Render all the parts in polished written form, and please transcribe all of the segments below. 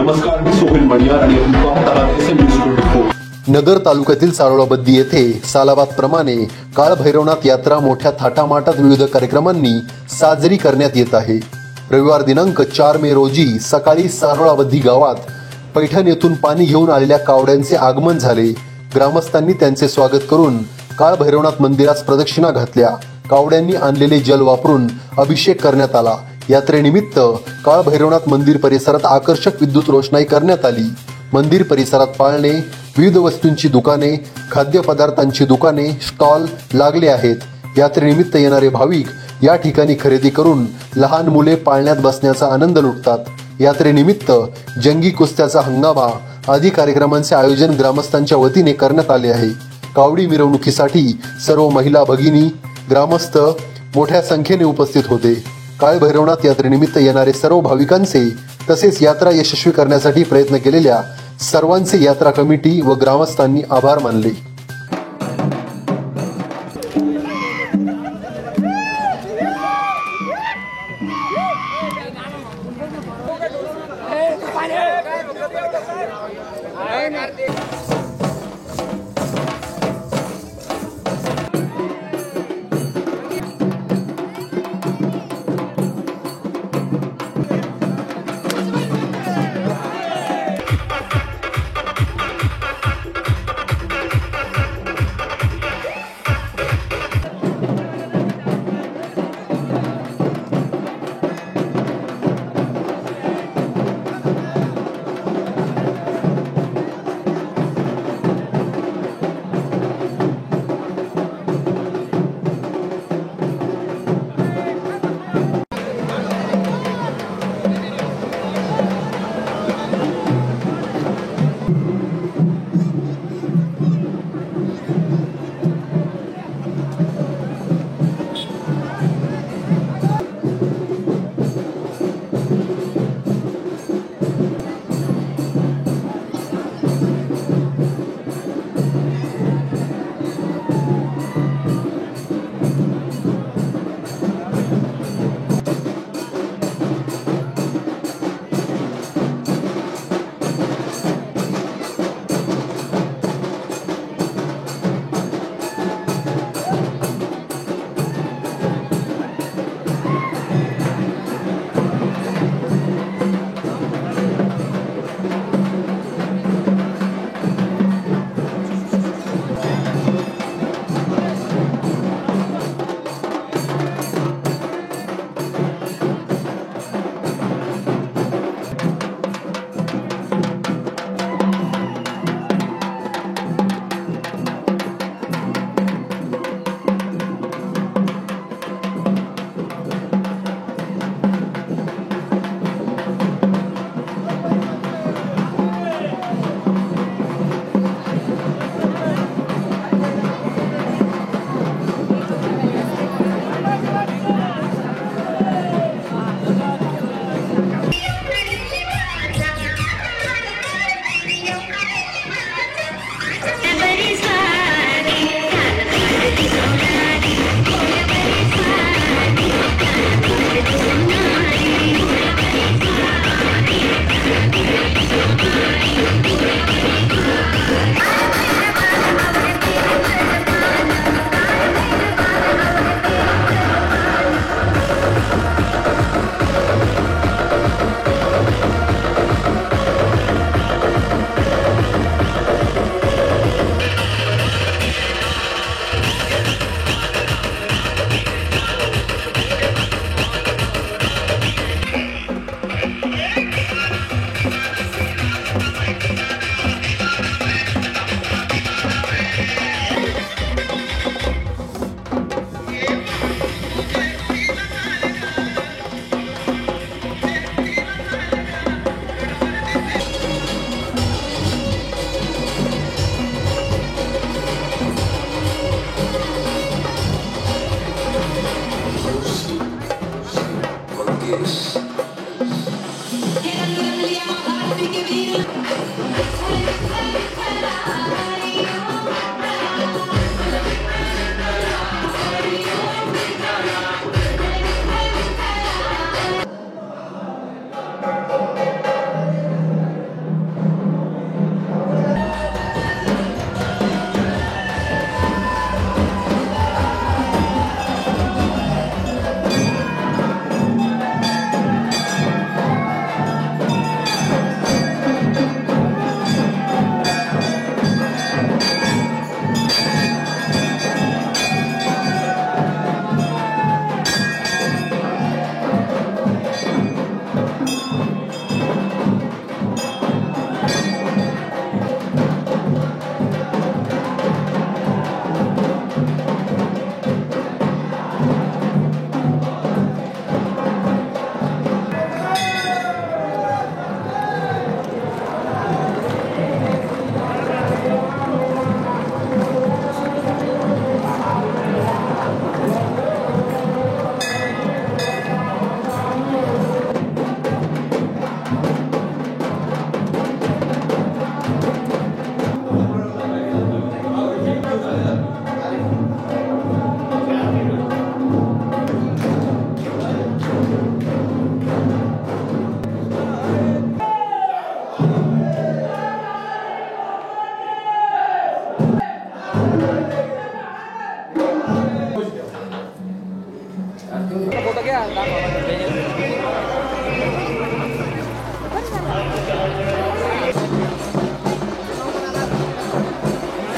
नमस्कार, मी सोहेल मणियार आणि आपण पाहत आहात SM24. नगर तालुक्यातील सारोळाबद्दी येथे सालाबादप्रमाणे काळभैरवनाथ यात्रा मोठ्या थाटामाटात विविध कार्यक्रमांनी साजरी करण्यात येत आहे. रविवार दिनांक 4 मे रोजी सकाळी सारोळाबद्दी गावात पैठण येथून पाणी घेऊन आलेल्या कावड्यांचे आगमन झाले. ग्रामस्थांनी त्यांचे स्वागत करून काळभैरवनाथ मंदिरास प्रदक्षिणा घातल्या. कावड्यांनी आणलेले जल वापरून अभिषेक करण्यात आला. यात्रेनिमित्त काळभैरवनाथ मंदिर परिसरात आकर्षक विद्युत रोषणाई करण्यात आली. मंदिर परिसरात पाळणे, विविध वस्तूंची दुकाने, खाद्यपदार्थांची दुकाने, स्टॉल लागले आहेत. यात्रेनिमित्त येणारे भाविक या ठिकाणी खरेदी करून लहान मुले पाळण्यात बसण्याचा आनंद लुटतात. यात्रेनिमित्त जंगी कुस्त्याचा हंगामा आदी कार्यक्रमांचे आयोजन ग्रामस्थांच्या वतीने करण्यात आले आहे. कावडी मिरवणुकीसाठी सर्व महिला भगिनी, ग्रामस्थ मोठ्या संख्येने उपस्थित होते. काळभैरवनाथ यात्रेनिमित्त येणारे सर्व भाविकांचे तसेच यात्रा यशस्वी करण्यासाठी प्रयत्न केलेल्या सर्वांचे यात्रा कमिटी व ग्रामस्थांनी आभार मानले.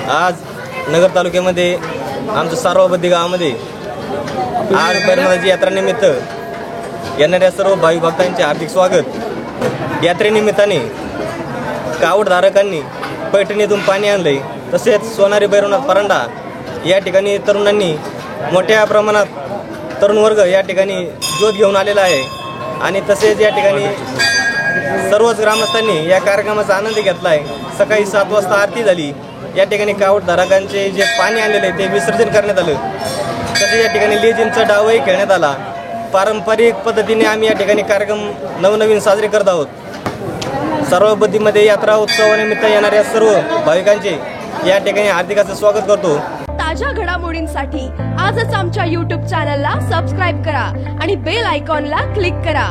आज नगर तालुक्यामध्ये आमच्या सारवाबद्दी गावामध्ये आज बैरनाथाची यात्रेनिमित्त येणाऱ्या सर्व भाविक भक्तांचे हार्दिक स्वागत। यात्रेनिमित्ताने कावडधारकांनी पैठणीतून पाणी आणले, तसेच सोनारी भैरवनाथ परांडा या ठिकाणी तरुणांनी मोठ्या प्रमाणात तरुण वर्ग या ठिकाणी ज्योत घेऊन आलेला आहे आणि तसेच या ठिकाणी सर्वच ग्रामस्थांनी या कार्यक्रमाचा आनंद घेतला आहे। सकाळी 7 वाजता आरती झाली। या ठिकाणी कावडधारकांचे जे पाणी आणलेले ते विसर्जन करण्यात आलं। तसेच या ठिकाणी लेझिमचा डावही खेळण्यात आला। पारंपरिक पद्धतीने आम्ही या ठिकाणी कार्यक्रम नवनवीन साजरे करत आहोत। सारवाबद्दीमध्ये यात्रा उत्सवानिमित्त येणाऱ्या सर्व भाविकांचे या ठिकाणी हार्दिक असं स्वागत करतो। ताज्या घडामोडींसाठी आजच आमच्या YouTube चॅनलला सबस्क्राईब करा आणि बेल आयकॉनला क्लिक करा।